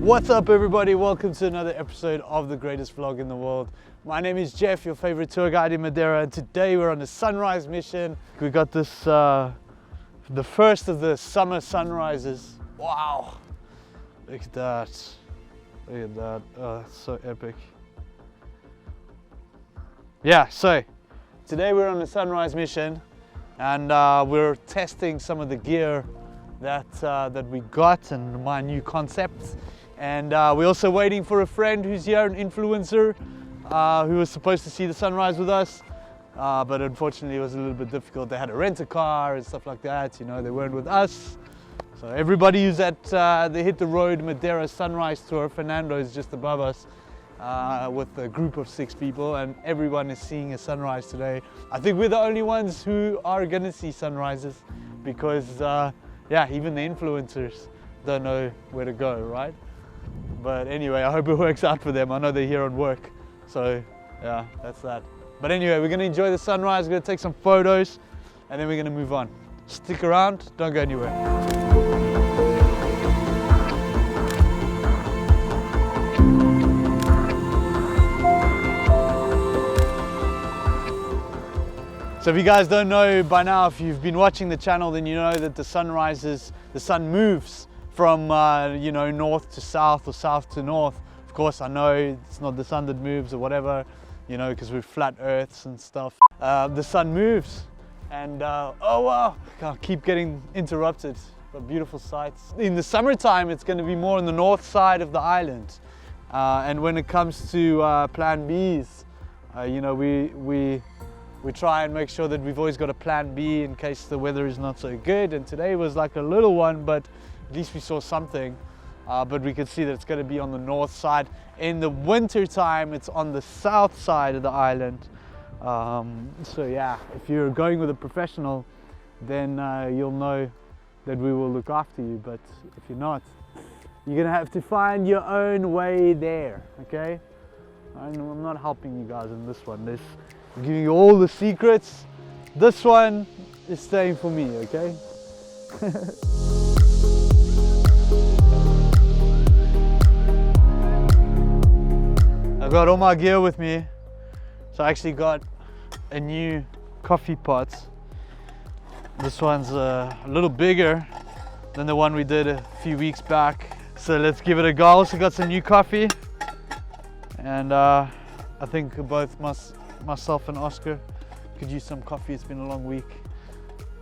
What's up everybody, welcome to another episode of the greatest vlog in the world. My name is Jeff, your favorite tour guide in Madeira, and today we're on a sunrise mission. We got this, the first of the summer sunrises. Wow, look at that, look at that, oh, that's so epic. Yeah, so today we're on a sunrise mission and we're testing some of the gear that we got and my new concepts. And we're also waiting for a friend who's here, an influencer, who was supposed to see the sunrise with us, but unfortunately it was a little bit difficult. They had to rent a car and stuff like that, you know, they weren't with us. So everybody who's at the Hit the Road Madeira Sunrise Tour, Fernando is just above us with a group of 6 people, and everyone is seeing a sunrise today. I think we're the only ones who are gonna see sunrises because, yeah, even the influencers don't know where to go, right? But anyway, I hope it works out for them. I know they're here on work, so yeah, that's that. But anyway, we're gonna enjoy the sunrise, we're gonna take some photos, and then we're gonna move on. Stick around, don't go anywhere. So if you guys don't know by now, if you've been watching the channel, then you know that the sun moves from you know, north to south or south to north. Of course, I know it's not the sun that moves or whatever, you know, because we're flat earths and stuff. The sun moves, and oh wow, I keep getting interrupted by beautiful sights. In the summertime, it's going to be more on the north side of the island, and when it comes to plan Bs, you know, we try and make sure that we've always got a plan B in case the weather is not so good. And today was like a little one, but at least we saw something. But we could see that it's going to be on the north side. In the winter time, it's on the south side of the island. So yeah, if you're going with a professional, then you'll know that we will look after you. But if you're not, you're going to have to find your own way there, okay? I'm not helping you guys in this one. I'm giving you all the secrets. This one is staying for me, okay? I've got all my gear with me. So I actually got a new coffee pot. This one's a little bigger than the one we did a few weeks back. So let's give it a go. I also got some new coffee. And I think both myself and Oscar could use some coffee. It's been a long week.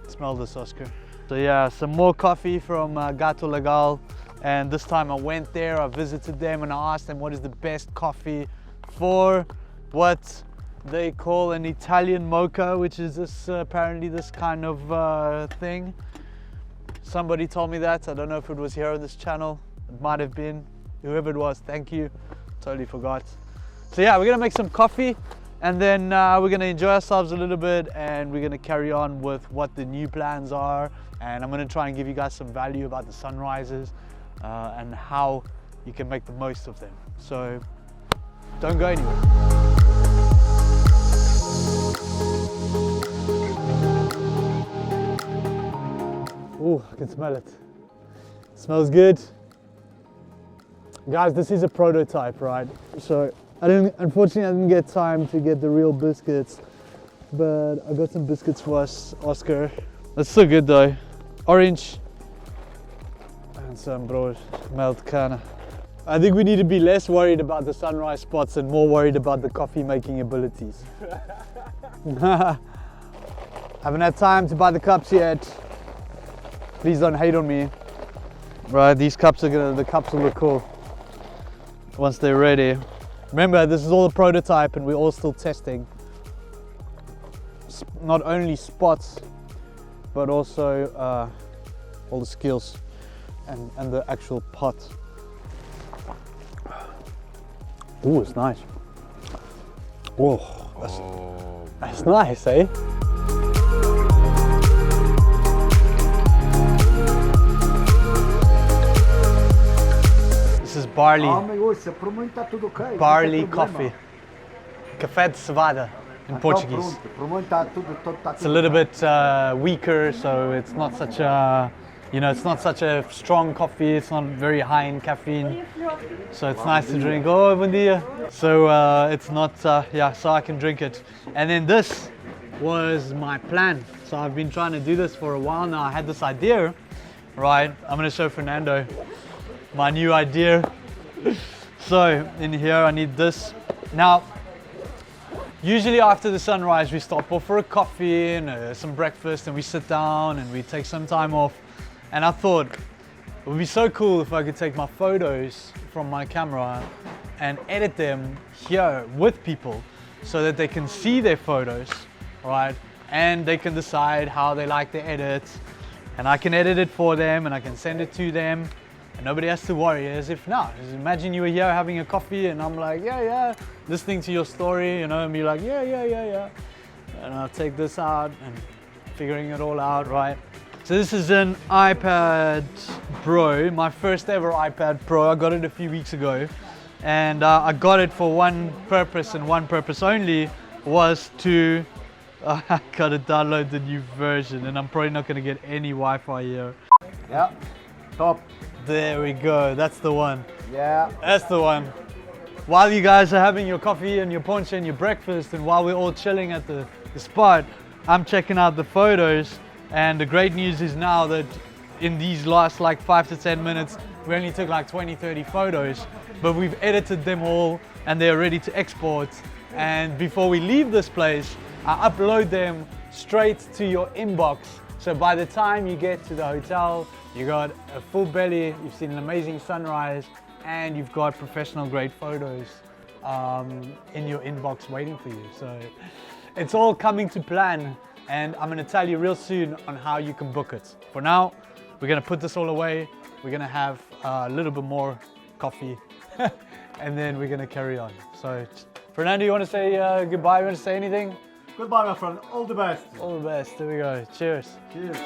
Smell this, Oscar. So yeah, some more coffee from Gato Legal, and this time I went there, I visited them and I asked them what is the best coffee for what they call an Italian mocha, which is this apparently this kind of thing. Somebody told me that. I don't know if it was here on this channel. It might have been. Whoever it was, thank you. Totally forgot. So yeah, we're gonna make some coffee, and then we're going to enjoy ourselves a little bit, and we're going to carry on with what the new plans are, and I'm going to try and give you guys some value about the sunrises and how you can make the most of them. So don't go anywhere. Oh, I can smell it. It smells good. Guys, this is a prototype, right? So unfortunately I didn't get time to get the real biscuits, but I got some biscuits for us, Oscar. That's so good though. Orange and some brood, melt canna. I think we need to be less worried about the sunrise spots and more worried about the coffee making abilities. Haven't had time to buy the cups yet. Please don't hate on me. Right, these cups the cups will look cool once they're ready. Remember, this is all a prototype and we're all still testing. Not only spots, but also all the skills and the actual pot. Ooh, it's nice. Oh, that's nice, eh? This is barley coffee. Café de cevada in Portuguese. It's a little bit weaker, so it's not such a you know, it's not such a strong coffee, it's not very high in caffeine, so it's nice to drink. Oh, bom dia. So it's not, yeah, so I can drink it. And then this was my plan. So I've been trying to do this for a while now. I had this idea, right? I'm gonna show Fernando my new idea. So in here I need this. Now, usually after the sunrise we stop off for a coffee and some breakfast, and we sit down and we take some time off. And I thought it would be so cool if I could take my photos from my camera and edit them here with people so that they can see their photos, right? And they can decide how they like the edit, and I can edit it for them and I can send it to them, and nobody has to worry. As if now, just imagine you were here having a coffee and I'm like, yeah, listening to your story, you know, and be like, yeah. And I'll take this out and figuring it all out, right? So this is an iPad Pro, my first ever iPad Pro. I got it a few weeks ago, and I got it for one purpose and one purpose only, was to I gotta download the new version, and I'm probably not gonna get any Wi-Fi here. Yeah, top. There we go, that's the one. Yeah. That's the one. While you guys are having your coffee and your ponche and your breakfast, and while we're all chilling at the spot, I'm checking out the photos. And the great news is now that in these last like 5 to 10 minutes, we only took like 20-30 photos, but we've edited them all and they're ready to export. And before we leave this place, I upload them straight to your inbox. So by the time you get to the hotel, you got a full belly, you've seen an amazing sunrise, and you've got professional grade photos in your inbox waiting for you. So it's all coming to plan, and I'm gonna tell you real soon on how you can book it. For now, we're gonna put this all away. We're gonna have a little bit more coffee and then we're gonna carry on. So Fernando, you wanna say goodbye? You wanna say anything? Goodbye, my friend. All the best. All the best. There we go. Cheers. Cheers.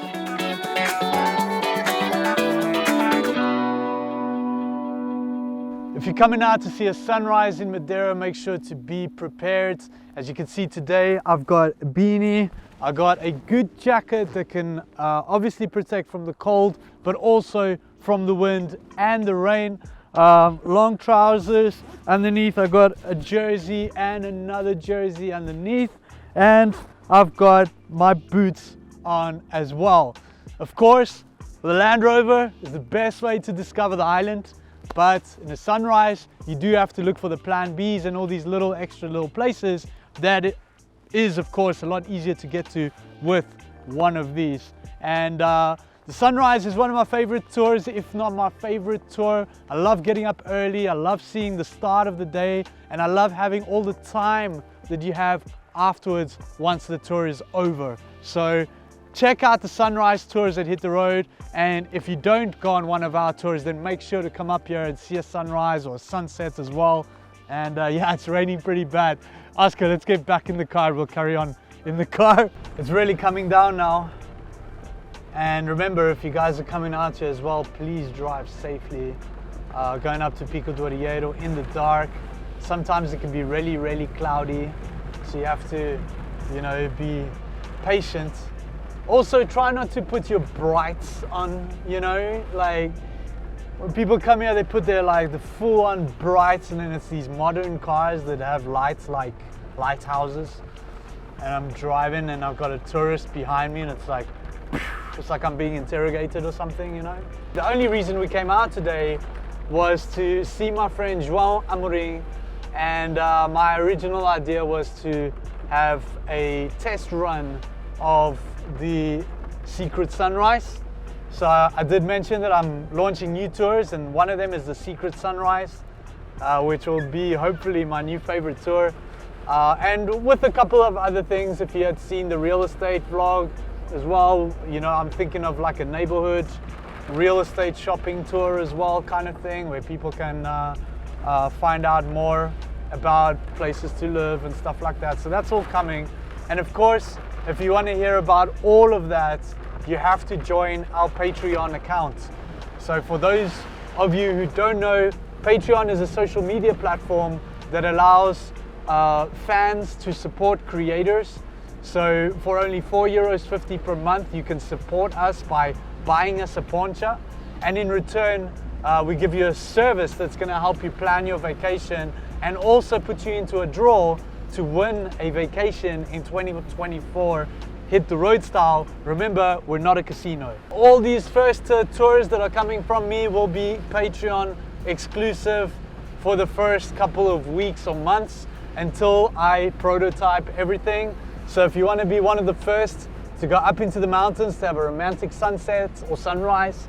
If you're coming out to see a sunrise in Madeira, make sure to be prepared. As you can see today, I've got a beanie. I got a good jacket that can obviously protect from the cold, but also from the wind and the rain. Long trousers underneath. I got a jersey and another jersey underneath. And I've got my boots on as well. Of course, the Land Rover is the best way to discover the island, but in the sunrise, you do have to look for the plan Bs and all these little extra little places that it is, of course, a lot easier to get to with one of these. And the sunrise is one of my favorite tours, if not my favorite tour. I love getting up early, I love seeing the start of the day, and I love having all the time that you have afterwards once the tour is over. So check out the sunrise tours that hit the road, and if you don't go on one of our tours, then make sure to come up here and see a sunrise or a sunset as well. And yeah, it's raining pretty bad. Oscar, let's get back in the car. We'll carry on in the car. It's really coming down now. And remember, if you guys are coming out here as well, please drive safely. Going up to Pico do Arieiro in the dark, sometimes it can be really, really cloudy. So you have to, you know, be patient. Also, try not to put your brights on, you know, like when people come here, they put their like the full on brights, and then it's these modern cars that have lights like lighthouses. And I'm driving and I've got a tourist behind me and it's like I'm being interrogated or something, you know. The only reason we came out today was to see my friend João Amorim. And my original idea was to have a test run of the Secret Sunrise. So I did mention that I'm launching new tours, and one of them is the Secret Sunrise, which will be hopefully my new favorite tour. And with a couple of other things, if you had seen the real estate vlog as well, you know, I'm thinking of like a neighborhood real estate shopping tour as well, kind of thing, where people can find out more about places to live and stuff like that. So that's all coming. And of course, if you want to hear about all of that, you have to join our Patreon account. So for those of you who don't know, Patreon is a social media platform that allows fans to support creators. So for only €4.50 per month, you can support us by buying us a poncha, and in return we give you a service that's going to help you plan your vacation and also put you into a draw to win a vacation in 2024. Hit the road style. Remember, we're not a casino. All these first tours that are coming from me will be Patreon exclusive for the first couple of weeks or months until I prototype everything. So if you want to be one of the first to go up into the mountains to have a romantic sunset or sunrise,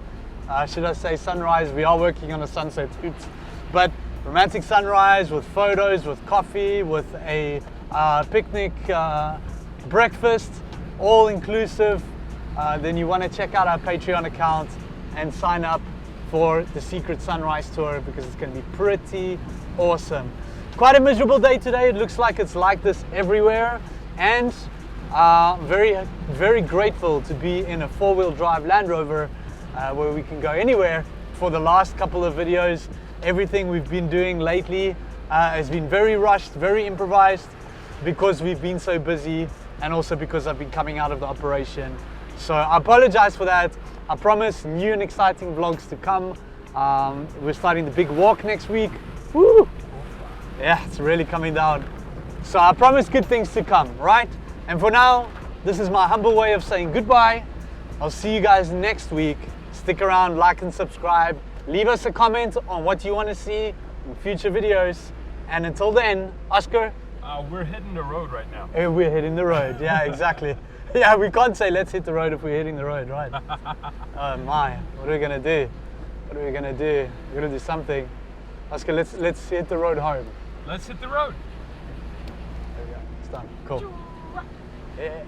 should I say sunrise? We are working on a sunset, oops. But romantic sunrise with photos, with coffee, with a picnic, breakfast, all inclusive, then you want to check out our Patreon account and sign up for the Secret Sunrise Tour, because it's going to be pretty awesome. Quite a miserable day today. It looks like it's like this everywhere, and very, very grateful to be in a four-wheel drive Land Rover where we can go anywhere. For the last couple of videos, everything we've been doing lately has been very rushed, very improvised, because we've been so busy, and also because I've been coming out of the operation. So I apologize for that. I promise new and exciting vlogs to come. We're starting the big walk next week. Woo! Yeah, it's really coming down. So I promise good things to come, right? And for now, this is my humble way of saying goodbye. I'll see you guys next week. Stick around, like and subscribe. Leave us a comment on what you want to see in future videos. And until then, Oscar? We're hitting the road right now. We're hitting the road, yeah, exactly. Yeah, we can't say let's hit the road if we're hitting the road, right? Oh my, what are we gonna do? What are we gonna do? We're gonna do something. Oscar, let's hit the road home. Let's hit the road. There we go, it's done, cool. Yeah.